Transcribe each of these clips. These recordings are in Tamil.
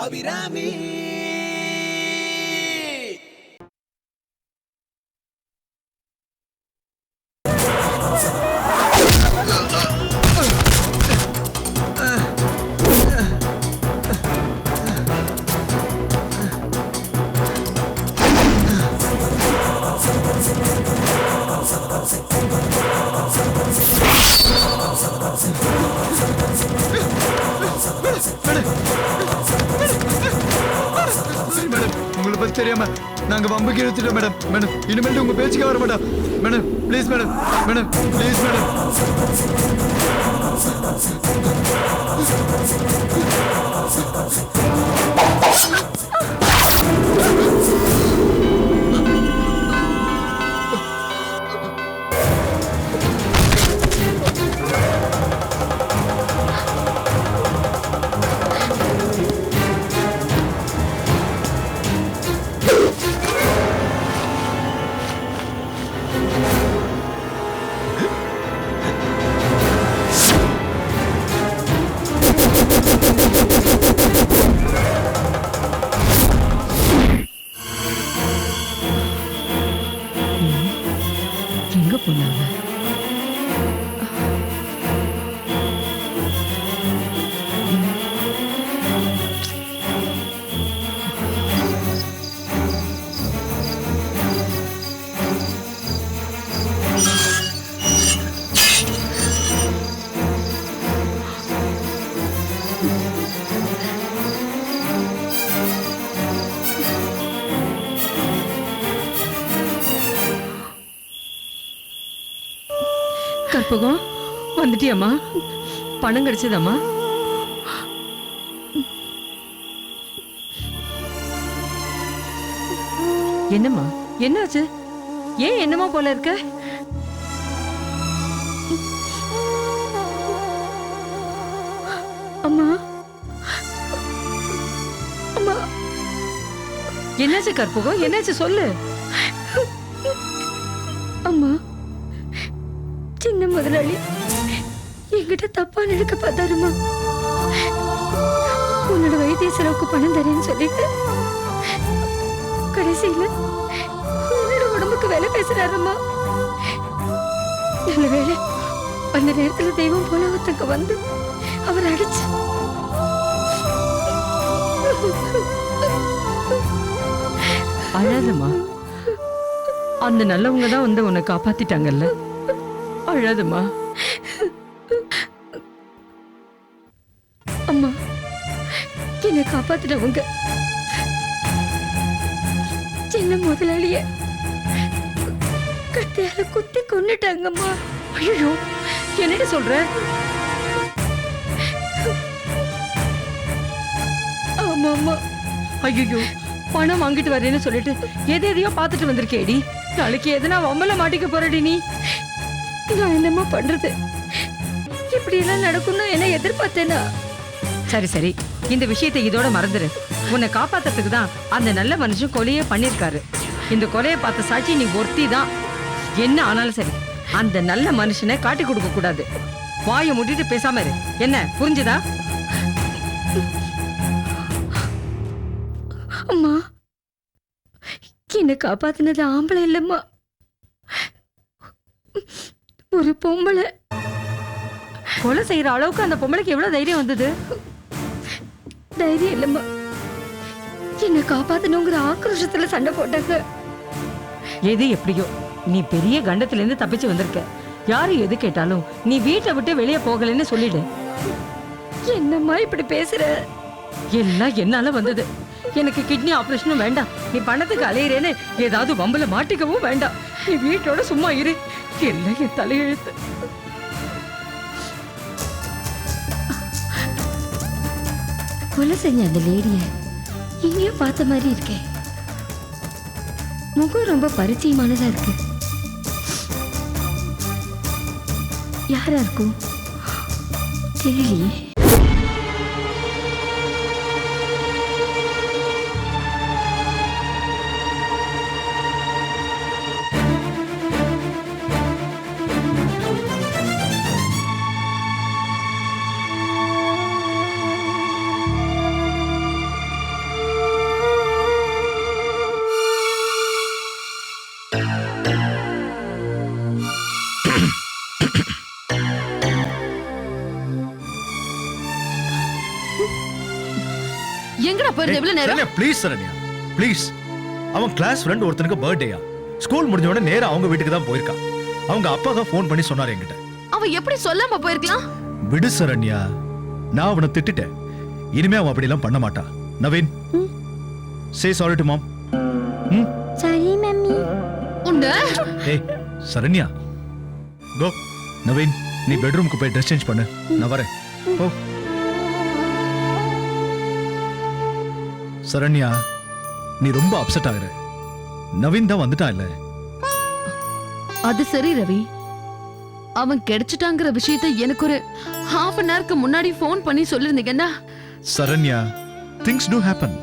அபிராமி. உங்களை பத்தி தெரியாம நாங்க வம்புக்கு எடுத்துட்டோம் மேடம். மேடம் இனிமேல் உங்க பேச்சுக்கே வர மாட்டோம் madam. Please madam. Madam please madam. எங்க போனாங்க? கற்பகம் வந்துட்டியம்மா? பணம் கிடைச்சதம்மா? என்னம்மா என்னாச்சு? ஏன் என்னமா போல இருக்க? அம்மா அம்மா என்னாச்சு கற்பகம்? என்னாச்சு சொல்லு. அம்மா, சின்ன முதலாளி என்கிட்ட தப்பா நடக்க பார்த்தாருமா. உன்னோட வைத்திய செலவுக்கு பணம் தரேன்னு சொல்லிட்டு கடைசியில உன்னோட உடம்புக்கு வேலை பேசுறாருமா. நல்ல வேலை அந்த நேரத்துல தெய்வம் போல ஒருத்தங்க வந்து அவர் அடிச்சு. அழாதம்மா. அந்த நல்லவங்க தான் வந்து உன்னை காப்பாத்திட்டாங்கல்ல. அழாதம்மா. அம்மா, என்னை காப்பாத்தினவங்க சின்ன முதலாளிய கத்தியால குத்தி கொன்னுட்டாங்கம்மா. ஐயோ, என்னடி சொல்ற? ஆமா அம்மா. ஐயோ, பணம் வாங்கிட்டு வரேன்னு சொல்லிட்டு எதையோ பார்த்துட்டு வந்திருக்கேடி. நாளைக்கு எதனா வம்பல மாட்டிக்க போறடி நீ. நான் என்னம்மா பண்றது? இப்படி எல்லாம் நடக்கும்னு என்ன எதிர்பார்த்தேனா? சரி சரி, இந்த விஷயத்தை இதோட மறந்துரு. உன்னை காப்பாத்துறதுக்கு தான் அந்த நல்ல மனுஷன் கொலையே பண்ணிருக்காரு. இந்த கொலையை பார்த்த சாட்சி நீ ஒருத்தி தான். என்ன ஆனாலும் சரி, அந்த நல்ல மனுஷனை காட்டி கொடுக்க கூடாது. வாயை மூடிட்டு பேசாம இரு. என்ன புரிஞ்சுதா? அம்மா, என்னை காப்பாத்தினது ஆம்பளை இல்லம்மா, ஒரு பொம்பளை. கொலை செய்யற அளவுக்கு அந்த பொம்பளைக்கு எவ்வளவு தைரியம் வந்தது? தைரியம் இல்லம்மா, என்னை காப்பாத்தணுங்கிற ஆக்ரோஷத்துல சண்டை போட்டாங்க. எது எப்படியோ நீ பெரிய கண்டத்துல இருந்து தப்பிச்சு வந்திருக்க. யாரு எது கேட்டாலும் நீ வீட்டை விட்டு வெளியே போகலன்னு சொல்லிடு. என்னம்மா இப்படி பேசுற? எல்லாம் என்னால வந்தது. எனக்கு கிட்னி ஆபரேஷனும் வேண்டாம். நீ பணத்துக்கு அலையிறேன்னு ஏதாவது வம்புல மாட்டிக்கவும் வேண்டாம். நீ வீட்டோட சும்மா இரு. எல்லாம் என் தலையெழுத்து. கொலை செஞ்ச அந்த லேடிய எங்கேயோ பார்த்த மாதிரி இருக்கே. முகம் ரொம்ப பரிச்சயமானதா இருக்கு. யாரா இருக்கும்? தெரியலையே. எங்கடா போயிருந்த இவ்வளவு நேரம்? Saranya please Saranya please. அவன் கிளாஸ் ஃப்ரெண்ட் ஒருத்தனுக்கு பர்த்டேயா. ஸ்கூல் முடிஞ்ச உடனே நேரா அவங்க வீட்டுக்கு தான் போயிருக்கான். அவங்க அப்பா தான் ஃபோன் பண்ணி சொன்னாரு என்கிட்ட. அவன் எப்படி சொல்லாம போயிருக்கலாம்? விடு சரண்யா, நான் அவனை திட்டிட்டேன். இனிமே அவன் அப்படிலாம் பண்ண மாட்டான். நவீன் சே சாரி டு மாம். சரி மம்மி. உன்ன ஏய் சரண்யா கோ. நவீன் நீ பெட்ரூமுக்கு போய் ட்ரெஸ் சேஞ்ச் பண்ணு, நான் வரேன். ஓ சரண்யா நீ ரொம்ப அப்செட் ஆகுற. நவீன் தான் வந்துட்டான் இல்ல? அது சரி ரவி, அவன் கிடைச்சிட்டாங்கிற விஷயத்தை எனக்கு ஒரு half an hourக்கு முன்னாடி ஃபோன் பண்ணி சொல்லிருந்தீங்கன்னா. Saranya things to happen.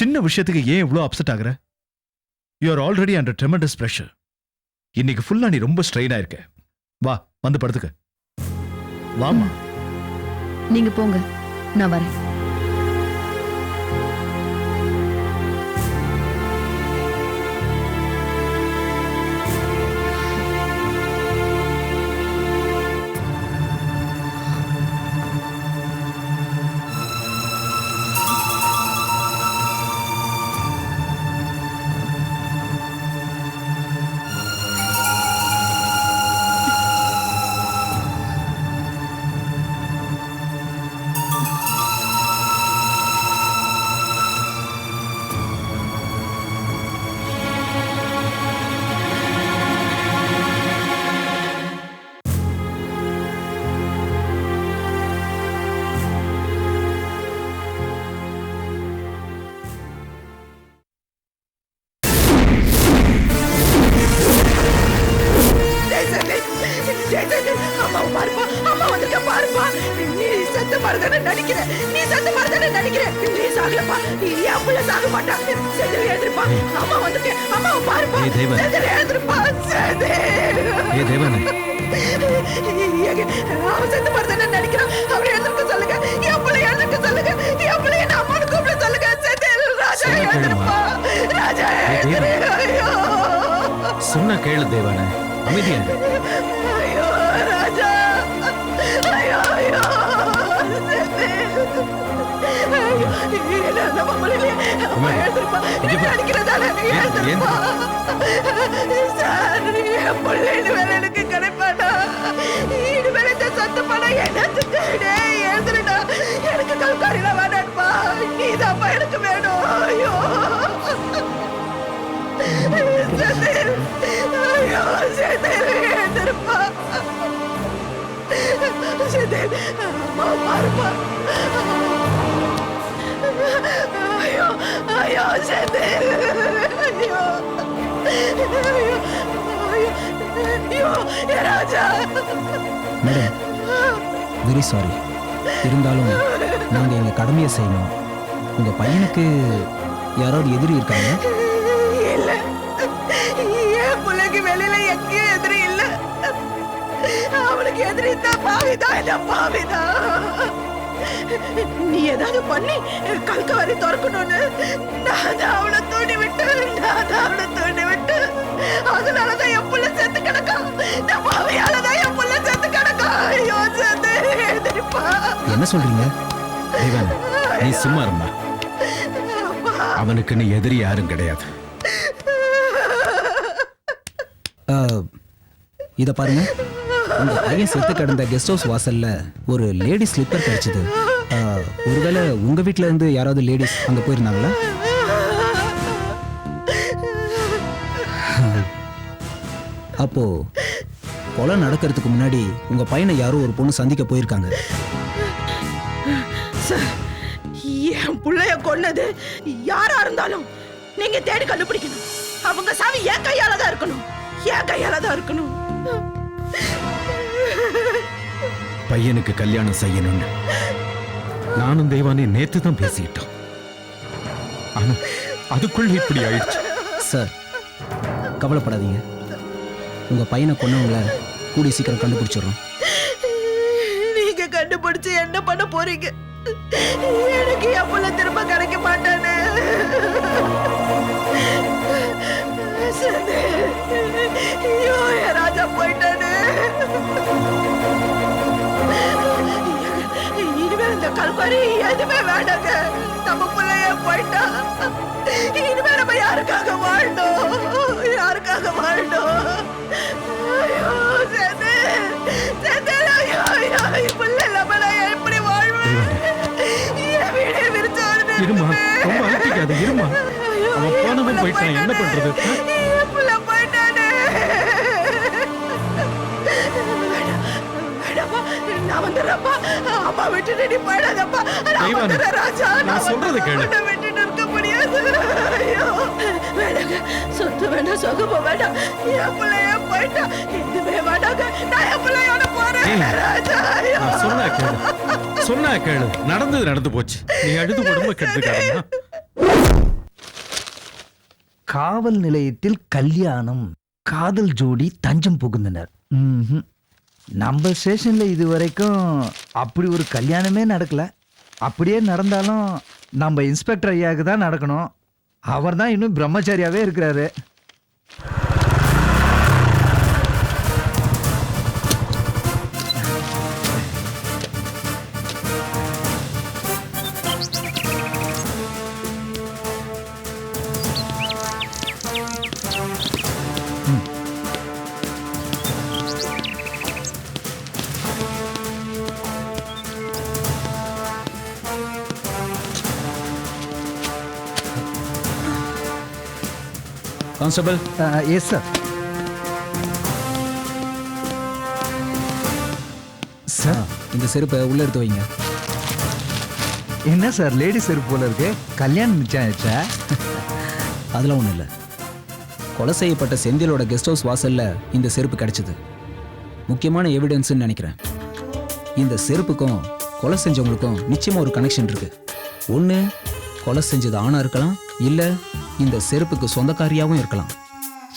சின்ன விஷயத்துக்கு ஏன் இவ்வளோ அப்செட் ஆகுற? You are already under tremendous pressure. இன்னைக்கு ஃபுல்லா நீ ரொம்ப ஸ்ட்ரெயின் ஆயிருக்க. வா வந்து படுத்துக்க. வாமா. நீங்க போங்க, நான் வரேன். சொன்ன கேளு தேவானே, அமைதியா இரு. எனக்கு கிடைப்பாடா. இனிமேல் இந்த சத்து பணம் எழுதுடா. எனக்கு கல்காரில வேணாப்பா, நீதாப்பா எனக்கு வேணும். ஐயோ செந்தில், ஐயோ செந்தில் எழுந்திருப்பா. செந்தில் அம்மா பாருப்பா. ஐயோ ஐயோ செந்தில், ஐயோ ஐயோ ஐயோ ராஜா. Madam very sorry. இருந்தாலும் நாங்க எங்க கடமையை செய்யணும். உங்க பையனுக்கு யாராவது எதிரி இருக்காங்க? இல்ல, என் பிள்ளைக்கு வெளியில எங்கேயும் எதிரி இல்ல. அவனுக்கு எதிரி தான் பாவிதான், இல்ல பாவிதான். நீ ஏதாவது பண்ணி கல்கவாரி திறக்கணும்னு நான் தான் அவனை தூண்டி விட்டு, அதனாலதான் என் புள்ள செத்து கிடக்கா. நான் பாவியாலதான் என் புள்ள செத்து கிடக்கா. ஐயோ செத்து எழுதிருப்பா. என்ன சொல்றீங்க? தேவன் நீ சும்மா இருமா. அவனுக்கு நீ எதிரி யாரும் கிடையாது. இத பாருங்க, உங்க பையன் செத்து கிடந்த கெஸ்ட் ஹவுஸ் வாசல்ல ஒரு லேடி ஸ்லிப்பர் கிடைச்சது. ஒருவேளை உங்க வீட்ல இருந்து யாராவது லேடிஸ் அங்க போயிருந்தாங்களா? அப்போ கொலை நடக்கிறதுக்கு முன்னாடி உங்க பையனை யாரோ ஒரு பொண்ணு சந்திக்க போயிருக்காங்க. என் புள்ளைய கொன்னது யாரா இருந்தாலும் நீங்க தேடி கண்டுபிடிக்கணும். அவங்க சாவி என் கையால தான் இருக்கணும், என் கையால தான் இருக்கணும். பையனுக்கு கல்யாணம் செய்யணும்னு நானும் தேவானே நேத்து தான் பேசிட்டோம். ஆனா அதுக்குள்ள இப்படி ஆயிடுச்சு. சார் கவலைப்படாதீங்க, உங்க பையனை கொன்னவங்கள கூடி சீக்கிரம் கண்டுபிடிச்சிடுறோம். நீங்க கண்டுபிடிச்சு என்ன பண்ண போறீங்க? எனக்கு என் புள்ள திரும்ப கிடைக்க மாட்டானே. ஐயோ என் ராஜா போயிட்டானே. இனிமேல் இந்த கல்வாரி எதுவுமே வேண்டாங்க. நம்ம போயிட்டா இனிமே நம்ம யாருக்காக வாழணும்? யாருக்காக வாழணும்? ஐயோ, செந்தில், செந்தில், ஐயோ, ஐயோ, இப்படி இல்லாம நான் எப்படி வாழ்வேன்? என் வீடே விரிச்சு வருது. இருமா ரொம்ப அழுத்திக்காத இருமா அவன் போனவன் போயிட்டான் என்ன பண்றது என் புள்ள போயிட்டானே. வேண்டாப்பா, நான் வந்துடுறேன்ப்பா. அம்மா விட்டுட்டு நீ போயிடாதப்பா. நான் தெய்வானை, வந்துடுறேன் ராஜா. நான் சொல்றதை கேளு. உன்னை விட்டுட்டு இருக்க முடியாது. ஐயோ, வேண்டாங்க. சொத்து வேண்டாம், சொகமும் வேண்டாம். என் பிள்ளைய போயிட்டா. இதுவே வேண்டாங்க. நான் என் பிள்ளையோட போறேன் ராஜா. ஐயோ. சொன்னா கேளு நடந்தது நடந்து போச்சு நீ அழுது உடம்ப கெடுத்துக்காரமா காவல் நிலையத்தில் கல்யாணம் காதல் ஜோடி தஞ்சம் புகுந்தனர். நம்ம ஸ்டேஷன்ல இது வரைக்கும் அப்படி ஒரு கல்யாணமே நடக்கல. அப்படியே நடந்தாலும் நம்ம இன்ஸ்பெக்டர் ஐயாவுக்கு தான் நடக்கணும். அவர் தான் இன்னும் பிரம்மச்சாரியாவே இருக்கிறாரு. Constable, yes sir. சார், இந்த செருப்பை உள்ள எடுத்து வைங்க. என்ன சார் லேடி செருப்பு போல இருக்கு? கல்யாணம் நிச்சயம் ஆயிடுச்சா? அதெல்லாம் ஒன்றும் இல்லை. கொலை செய்யப்பட்ட செந்திலோட கெஸ்ட் ஹவுஸ் வாசல்ல இந்த செருப்பு கிடைச்சது. முக்கியமான எவிடன்ஸ்னு நினைக்கிறேன். இந்த செருப்புக்கும் கொலை செஞ்சவங்களுக்கும் நிச்சயமா ஒரு கனெக்ஷன் இருக்கு. ஒன்று கொலை செஞ்சது ஆணா இருக்கலாம், இல்லை இந்த செருப்புக்கு சொந்தக்காரியாகவும் இருக்கலாம்.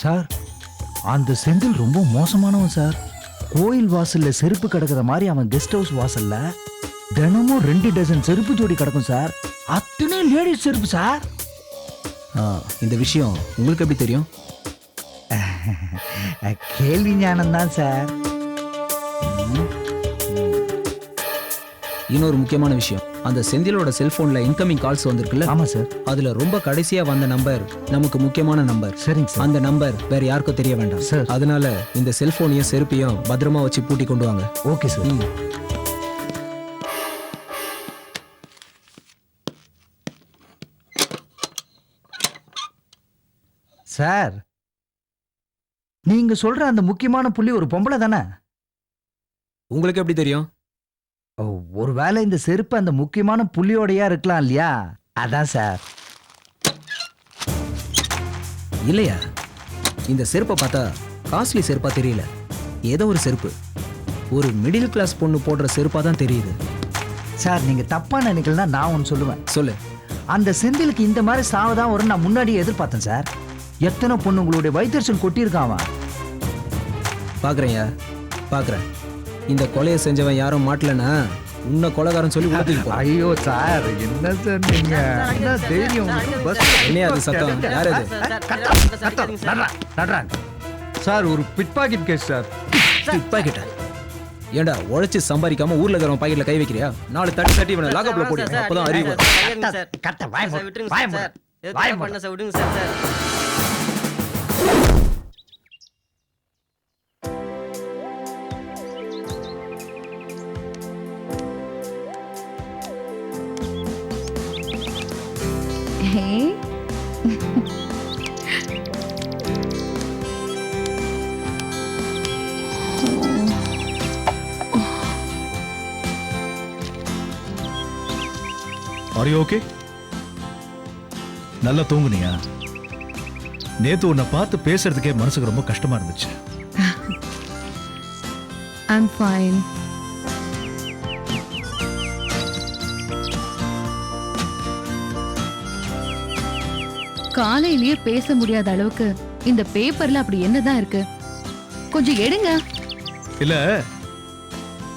சார், அந்த செந்தில் ரொம்ப மோசமானவன் சார். கோயில் வாசல்ல செருப்பு கிடக்குற மாதிரி அவன் கெஸ்ட் ஹவுஸ் வாசல்ல தினமும் 2 டஜன் செருப்பு ஜோடி கிடக்கும் சார். அத்தனை லேடிஸ் செருப்பு சார். இந்த விஷயம் உங்களுக்கு எப்படி தெரியும்? கேள்வி ஞானம் தான் சார். இன்னொரு முக்கியமான விஷயம், அந்த செந்திலோட செல்போன்ல இன்கமிங் கால்ஸ் வந்திருக்குல்ல? ஆமா சார். அதுல ரொம்ப கடைசியா வந்த நம்பர் நமக்கு முக்கியமான நம்பர். சரிங்க சார். அந்த நம்பர் வேற யாருக்கும் தெரிய வேண்டாம் சார். அதனால இந்த செல்போனையும் செருப்பையும் பத்திரமா வச்சு பூட்டி கொண்டு வாங்க. Okay sir. சார், நீங்க சொல்ற அந்த முக்கியமான புள்ளி ஒரு பொம்பளை தானே? உங்களுக்கு எப்படி தெரியும்? ஒருவேளை இந்த செருப்பு அந்த முக்கியமான புள்ளியோடையா இருக்கலாம் இல்லையா? அதான் சார். இல்லையா, இந்த செருப்பை பார்த்தா காஸ்ட்லி செருப்பா தெரியல. ஏதோ ஒரு செருப்பு ஒரு மிடில் கிளாஸ் பொண்ணு போடுற செருப்பா தான் தெரியுது. சார், நீங்க தப்பா நினைக்கலாம். நான் ஒன்று சொல்லுவேன். சொல்லு. அந்த செந்திலுக்கு இந்த மாதிரி சாவதான் வரும் நான் முன்னாடியே எதிர்பார்த்தேன் சார். எத்தனை பொண்ணுங்களுடைய வைத்தறிச்சல் கொட்டியிருக்கான். பாக்குறேன்யா, பாக்குறேன். இந்த கொலையை செஞ்சவன் யாரும் மாட்டலன்னா உன்னை கொலைகாரன் சொல்லி உலகத்துக்கு. ஐயோ சார், என்ன சார் நீங்க? என்ன தைரியம்? என்னையா அது சத்தம்? யார் அது? சார், ஒரு பிட் பாக்கெட் கேஸ் சார். பாக்கெட்டா? ஏண்டா உழைச்சு சம்பாதிக்காம ஊர்ல இருக்கிறவன் பாக்கெட்ல கை வைக்கிறியா? 4 தட்டி தட்டி இவனை லாக்அப்ல போடு. அப்பதான் அறிவு. Are you okay? நல்லா தூங்குனியா? நேத்து உன்னை பார்த்து பேசுறதுக்கே மனசுக்கு ரொம்ப கஷ்டமா இருந்துச்சு. I'm fine. காலையிலேயே பேச முடியாத அளவுக்கு இந்த பேப்பர்ல அப்படி என்னதான் இருக்கு? கொஞ்சம் எடுங்க. இல்ல,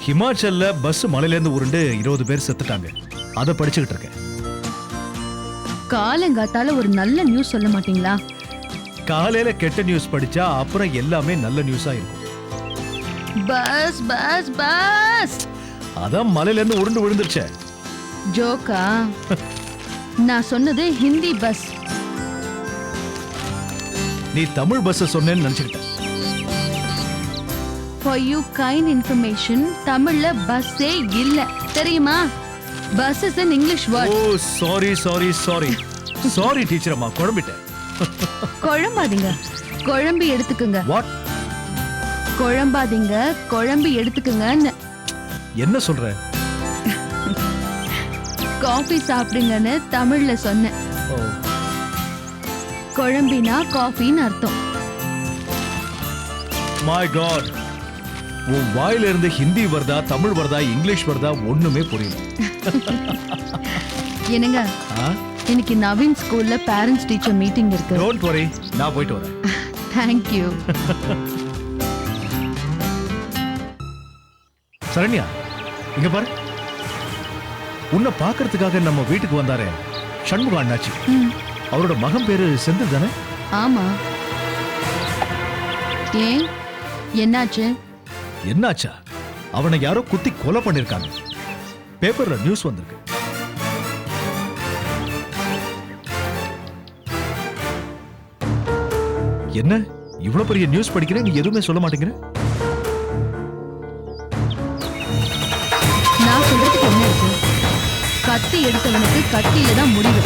ஹிமாச்சல்ல பஸ் மலையில இருந்து உருண்டு 20 பேர் செத்துட்டாங்க. அதை படிச்சுக்கிட்டு இருக்கேன். காலங்காத்தால ஒரு நல்ல நியூஸ் சொல்ல மாட்டீங்களா? காலையில கெட்ட நியூஸ் படிச்சா அப்புறம் எல்லாமே நல்ல நியூஸா இருக்கும். Bus bus bus. அதான் மலையில இருந்து உருண்டு விழுந்துருச்சே. ஜோக்கா? நான் சொன்னது ஹிந்தி பஸ். நீ தமிழ் பஸ் சொன்னேன்னு நினைச்சுக்கிட்ட. For you kind information, தமிழ்ல பஸ்ஸே இல்ல தெரியுமா? Bus is an English word. Oh sorry sorry sorry sorry teacher அம்மா, குழம்பிட்டேன். குழம்பாதீங்க, குழம்பி எடுத்துக்குங்க. வாட்? குழம்பாதீங்க, குழம்பி எடுத்துக்குங்கன்னு. என்ன சொல்ற? காஃபி சாப்பிடுங்கன்னு தமிழ்ல சொன்னேன். ஓ, குழம்பினா காஃபின்னு அர்த்தம். மை காட், உன் வாயில இருந்து ஹிந்தி வருதா தமிழ் வருதா இங்கிலீஷ் வருதா ஒண்ணுமே புரியல. என்னங்க, ஆ? இன்னைக்கு நவீன் ஸ்கூல்ல பேரண்ட்ஸ் டீச்சர் மீட்டிங் இருக்கு. டோன்ட் வரி, நான் போயிட்டு வரேன். Thank you. சரண்யா, இங்க பாரு. உன்னை பார்க்கறதுக்காக நம்ம வீட்டுக்கு வந்தாரே சண்முக அண்ணாச்சி, ம், அவரோட மகன் பேரு செந்தில் தானே? ஆமா. ஏன், என்னாச்சு? என்னாச்சா? அவனை யாரோ குத்தி கொலை பண்ணிருக்காங்க. பேப்பர்ல நியூஸ் வந்திருக்கு. என்ன இவ்வளவு பெரிய நியூஸ் படிக்கிற, நீ எதுவுமே சொல்ல மாட்டேங்கிற? நான் சொல்றதுக்கு என்ன இருக்கு? கத்தி எடுத்தவனுக்கு கத்தியில தான் முடிவு.